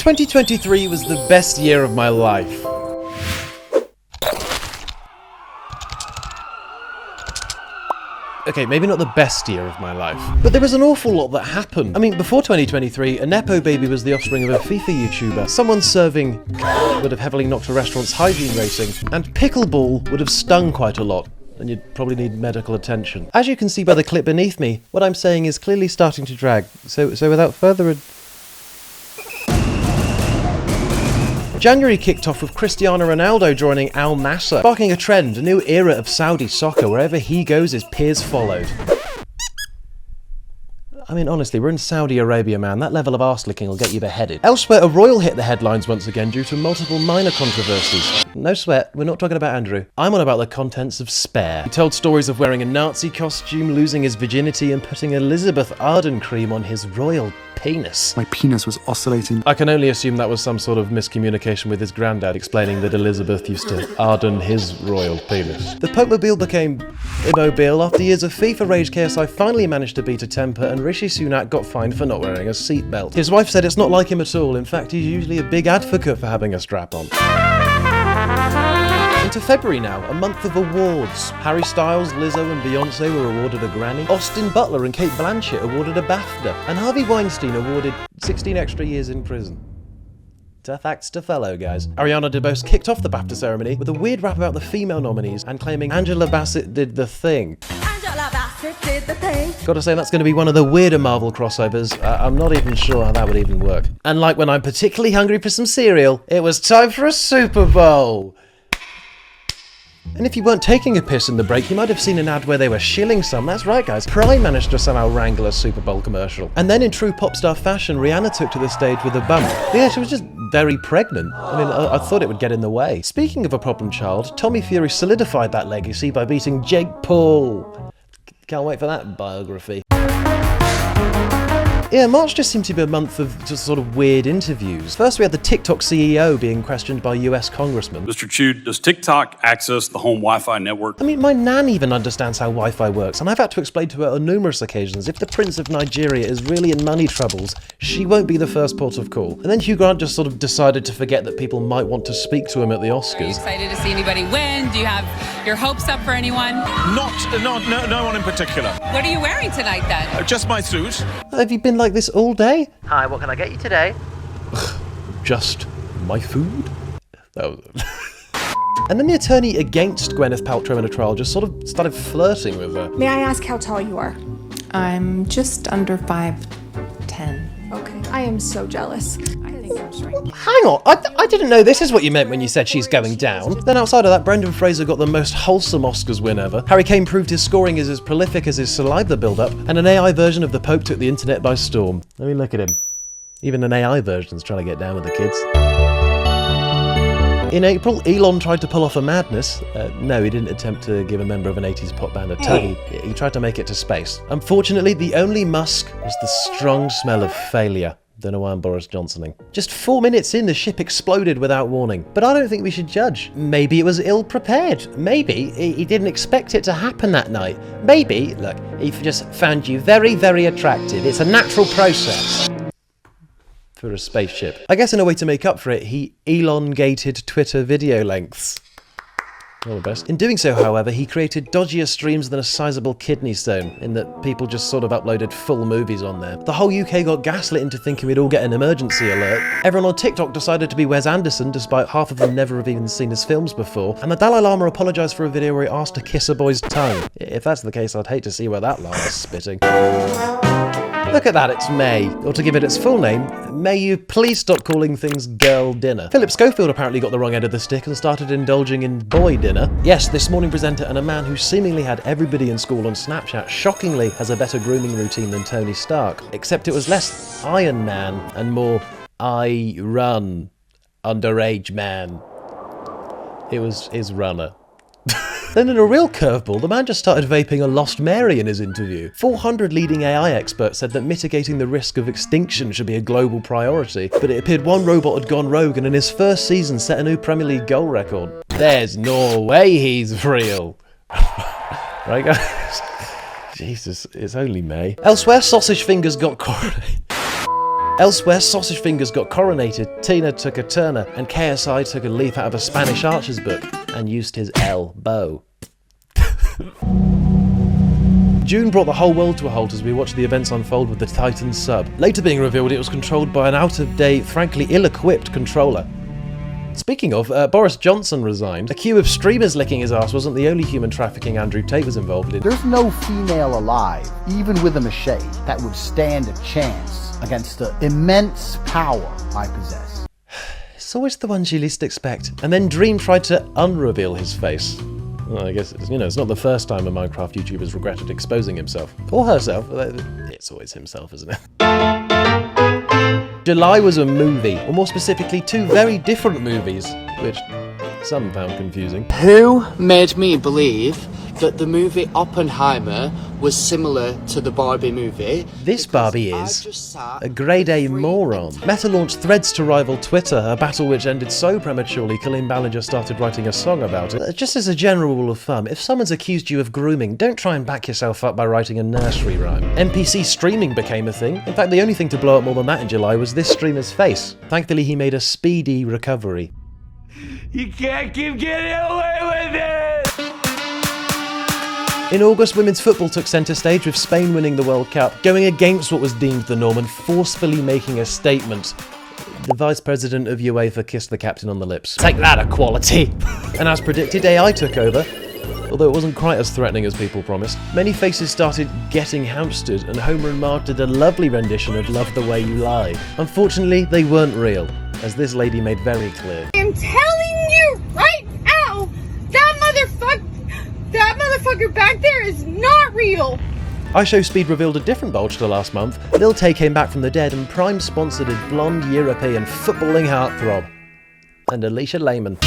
2023 was the best year of my life. Okay, maybe not the best year of my life, but there was an awful lot that happened. I mean, before 2023, a Nepo baby was the offspring of a FIFA YouTuber, someone serving would have heavily knocked a restaurant's hygiene rating, and pickleball would have stung quite a lot, and you'd probably need medical attention. As you can see by the clip beneath me, what I'm saying is clearly starting to drag, so without further ado... January kicked off with Cristiano Ronaldo joining Al Nassr, sparking a trend, a new era of Saudi soccer. Wherever he goes, his peers followed. I mean, honestly, we're in Saudi Arabia, man. That level of arse-licking will get you beheaded. Elsewhere, a royal hit the headlines once again due to multiple minor controversies. No sweat, we're not talking about Andrew. I'm on about the contents of Spare. He told stories of wearing a Nazi costume, losing his virginity, and putting Elizabeth Arden cream on his royal penis. My penis was oscillating. I can only assume that was some sort of miscommunication with his granddad explaining that Elizabeth used to arden his royal penis. The Pope-mobile became immobile. After years of FIFA rage, KSI finally managed to beat a temper and Rishi Sunak got fined for not wearing a seatbelt. His wife said it's not like him at all. In fact, he's usually a big advocate for having a strap on. Into February now, a month of awards. Harry Styles, Lizzo and Beyonce were awarded a Grammy. Austin Butler and Kate Blanchett awarded a BAFTA. And Harvey Weinstein awarded 16 extra years in prison. Tough acts to follow, guys. Ariana DeBose kicked off the BAFTA ceremony with a weird rap about the female nominees and claiming Angela Bassett did the thing. Angela Bassett did the thing. Gotta say, that's gonna be one of the weirder Marvel crossovers. I'm not even sure how that would even work. And like when I'm particularly hungry for some cereal, it was time for a Super Bowl. And if you weren't taking a piss in the break, you might have seen an ad where they were shilling some. That's right, guys. Prime managed to somehow wrangle a Super Bowl commercial. And then in true pop star fashion, Rihanna took to the stage with a bump. Yeah, she was just very pregnant. I mean, I thought it would get in the way. Speaking of a problem child, Tommy Fury solidified that legacy by beating Jake Paul. Can't wait for that biography. Yeah, March just seemed to be a month of just sort of weird interviews. First, we had the TikTok CEO being questioned by US congressmen. Mr. Chu, does TikTok access the home Wi-Fi network? I mean, my nan even understands how Wi-Fi works, and I've had to explain to her on numerous occasions, if the Prince of Nigeria is really in money troubles, she won't be the first port of call. And then Hugh Grant just sort of decided to forget that people might want to speak to him at the Oscars. Are you excited to see anybody win? Do you have your hopes up for anyone? No one in particular. What are you wearing tonight then? Just my suit. Have you been like this all day? Hi, what can I get you today? Just my food? That was it. And then the attorney against Gwyneth Paltrow in a trial just sort of started flirting with her. May I ask how tall you are? I'm just under 5'10". Okay, I am so jealous. I think I'm shrinking. Hang on, I didn't know this is what you meant when you said she's going down. Then outside of that, Brendan Fraser got the most wholesome Oscars win ever. Harry Kane proved his scoring is as prolific as his saliva build-up, and an AI version of the Pope took the internet by storm. I mean, look at him. Even an AI version's trying to get down with the kids. In April, Elon tried to pull off a madness. No, he didn't attempt to give a member of an 80s pop band a tug. He tried to make it to space. Unfortunately, the only Musk was the strong smell of failure. Don't know why I'm Boris Johnsoning. Just 4 minutes in, the ship exploded without warning. But I don't think we should judge. Maybe it was ill-prepared. Maybe he didn't expect it to happen that night. Maybe, look, he just found you very, very attractive. It's a natural process. For a spaceship. I guess in a way to make up for it, he elongated Twitter video lengths. All the best. In doing so, however, he created dodgier streams than a sizable kidney stone, in that people just sort of uploaded full movies on there. The whole UK got gaslit into thinking we'd all get an emergency alert. Everyone on TikTok decided to be Wes Anderson, despite half of them never have even seen his films before. And the Dalai Lama apologised for a video where he asked to kiss a boy's tongue. If that's the case, I'd hate to see where that Lama's spitting. Look at that, it's May. Or to give it its full name, may you please stop calling things girl dinner. Philip Schofield apparently got the wrong end of the stick and started indulging in boy dinner. Yes, this morning presenter and a man who seemingly had everybody in school on Snapchat shockingly has a better grooming routine than Tony Stark. Except it was less Iron Man and more I run, underage man. It was his runner. Then in a real curveball, the man just started vaping a Lost Mary in his interview. 400 leading AI experts said that mitigating the risk of extinction should be a global priority, but it appeared one robot had gone rogue and in his first season set a new Premier League goal record. There's no way he's real. Right, guys? Jesus, it's only May. Elsewhere, sausage fingers got coronated. Elsewhere, Sausage Fingers got coronated, Tina took a Turner, and KSI took a leaf out of a Spanish archer's book and used his elbow. June brought the whole world to a halt as we watched the events unfold with the Titan sub. Later being revealed it was controlled by an out-of-date, frankly ill-equipped controller. Speaking of, Boris Johnson resigned. A queue of streamers licking his ass wasn't the only human trafficking Andrew Tate was involved in. There's no female alive, even with a machete, that would stand a chance against the immense power I possess. It's always the ones you least expect. And then Dream tried to unreveal his face. Well, I guess, it's not the first time a Minecraft YouTuber's regretted exposing himself. Or herself. It's always himself, isn't it? July was a movie, or more specifically, two very different movies, which some found confusing. Who made me believe that the movie Oppenheimer was similar to the Barbie movie? This Barbie is a grade A moron. Meta launched Threads to rival Twitter, a battle which ended so prematurely Colleen Ballinger started writing a song about it. Just as a general rule of thumb, if someone's accused you of grooming, don't try and back yourself up by writing a nursery rhyme. NPC streaming became a thing. In fact, the only thing to blow up more than that in July was this streamer's face. Thankfully, he made a speedy recovery. You can't keep getting away with it! In August, women's football took centre stage with Spain winning the World Cup, going against what was deemed the norm and forcefully making a statement. The vice president of UEFA kissed the captain on the lips. Take that, equality! And as predicted, AI took over, although it wasn't quite as threatening as people promised. Many faces started getting hamstered, and Homer and Marge did a lovely rendition of Love the Way You Lie. Unfortunately, they weren't real, as this lady made very clear. I'm telling you right now, that motherfucker back there is not real. iShowSpeed revealed a different bulge to last month. Lil Tay came back from the dead and Prime sponsored a blonde European footballing heartthrob. And Alicia Lehman.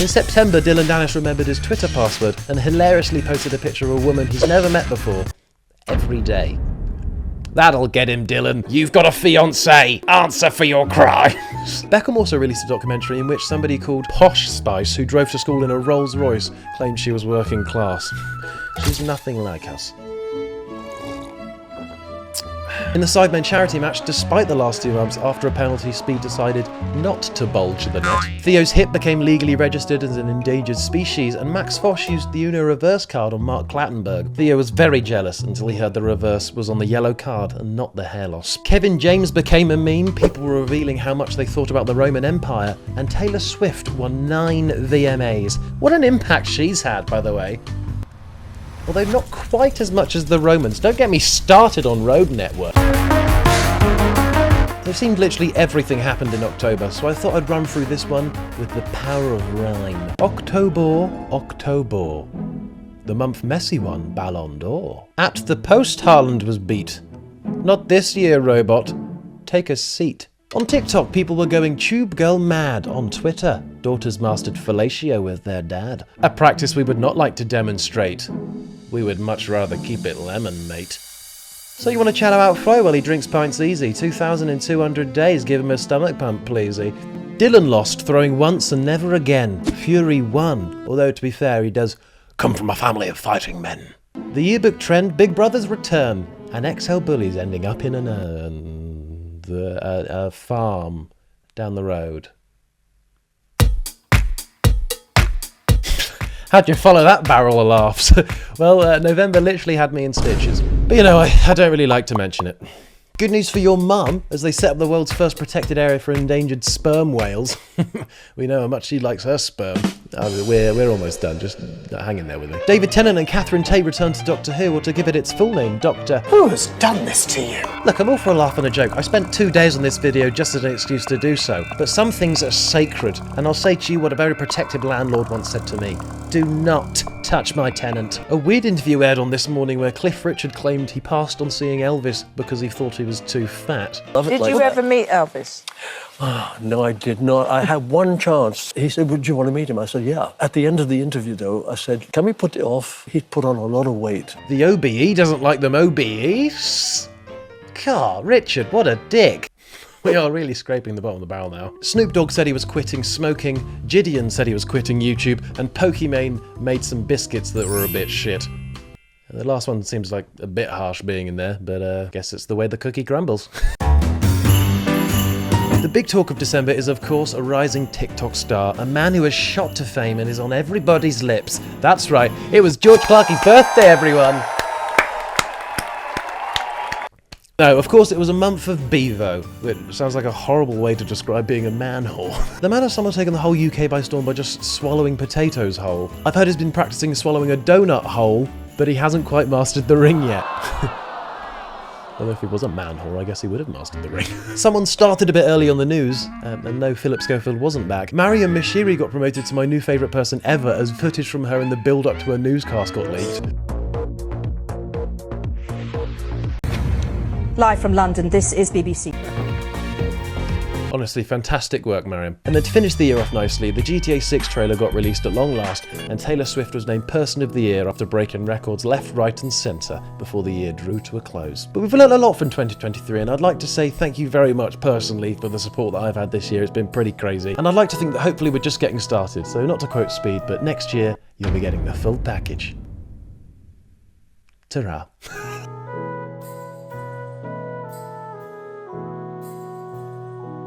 In September, Dylan Danish remembered his Twitter password and hilariously posted a picture of a woman he's never met before. Every day. That'll get him, Dylan. You've got a fiancé. Answer for your crimes. Beckham also released a documentary in which somebody called Posh Spice, who drove to school in a Rolls Royce, claimed she was working class. She's nothing like us. In the Sidemen charity match, despite the last 2 months, after a penalty, Speed decided not to bulge the net. Theo's hip became legally registered as an endangered species, and Max Fosh used the Uno reverse card on Mark Clattenburg. Theo was very jealous until he heard the reverse was on the yellow card and not the hair loss. Kevin James became a meme, people were revealing how much they thought about the Roman Empire, and Taylor Swift won 9 VMAs. What an impact she's had, by the way. Although not quite as much as the Romans. Don't get me started on Road Network. It seemed literally everything happened in October, so I thought I'd run through this one with the power of rhyme. October. The month Messi won Ballon d'Or. At the post Haaland was beat. Not this year, robot. Take a seat. On TikTok, people were going tube girl mad. On Twitter, daughters mastered fellatio with their dad. A practice we would not like to demonstrate. We would much rather keep it lemon, mate. So you want to chat about Fro while he drinks pints easy? 2,200 days, give him a stomach pump, pleasey. Dylan lost, throwing once and never again. Fury won, although to be fair, he does come from a family of fighting men. The yearbook trend, Big Brother's return, and XL bullies ending up in a farm down the road. How'd you follow that barrel of laughs? Well, November literally had me in stitches. But you know, I don't really like to mention it. Good news for your mum, as they set up the world's first protected area for endangered sperm whales. We know how much she likes her sperm. We're almost done, just hang in there with me. David Tennant and Catherine Tate returned to Doctor Who, or to give it its full name, Doctor... Who has done this to you? Look, I'm all for a laugh and a joke. I spent 2 days on this video just as an excuse to do so. But some things are sacred, and I'll say to you what a very protective landlord once said to me. Do not touch my tenant. A weird interview aired on This Morning where Cliff Richard claimed he passed on seeing Elvis because he thought he was too fat. Did you ever meet Elvis? Oh, no, I did not. I had one chance. He said, would you want to meet him? I said, yeah. At the end of the interview, though, I said, can we put it off? He'd put on a lot of weight. The OBE doesn't like them OBEs. God, Richard, what a dick. We are really scraping the bottom of the barrel now. Snoop Dogg said he was quitting smoking, Gideon said he was quitting YouTube, and Pokimane made some biscuits that were a bit shit. The last one seems like a bit harsh being in there, but I guess it's the way the cookie crumbles. The big talk of December is, of course, a rising TikTok star, a man who has shot to fame and is on everybody's lips. That's right, it was George Clarkey's birthday, everyone! No, of course, it was a month of Bevo, which sounds like a horrible way to describe being a man whore. The man has somehow taken the whole UK by storm by just swallowing potatoes whole. I've heard he's been practicing swallowing a donut whole, but he hasn't quite mastered the ring yet. Although if he was a man whore, I guess he would have mastered the ring. Someone started a bit early on the news, and no, Philip Schofield wasn't back. Mariam Mashiri got promoted to my new favourite person ever as footage from her in the build-up to her newscast got leaked. Live from London, this is BBC. Honestly, fantastic work, Mariam. And then to finish the year off nicely, the GTA 6 trailer got released at long last, and Taylor Swift was named Person of the Year after breaking records left, right and centre before the year drew to a close. But we've learned a lot from 2023, and I'd like to say thank you very much personally for the support that I've had this year. It's been pretty crazy. And I'd like to think that hopefully we're just getting started, so not to quote Speed, but next year you'll be getting the full package. Ta-ra.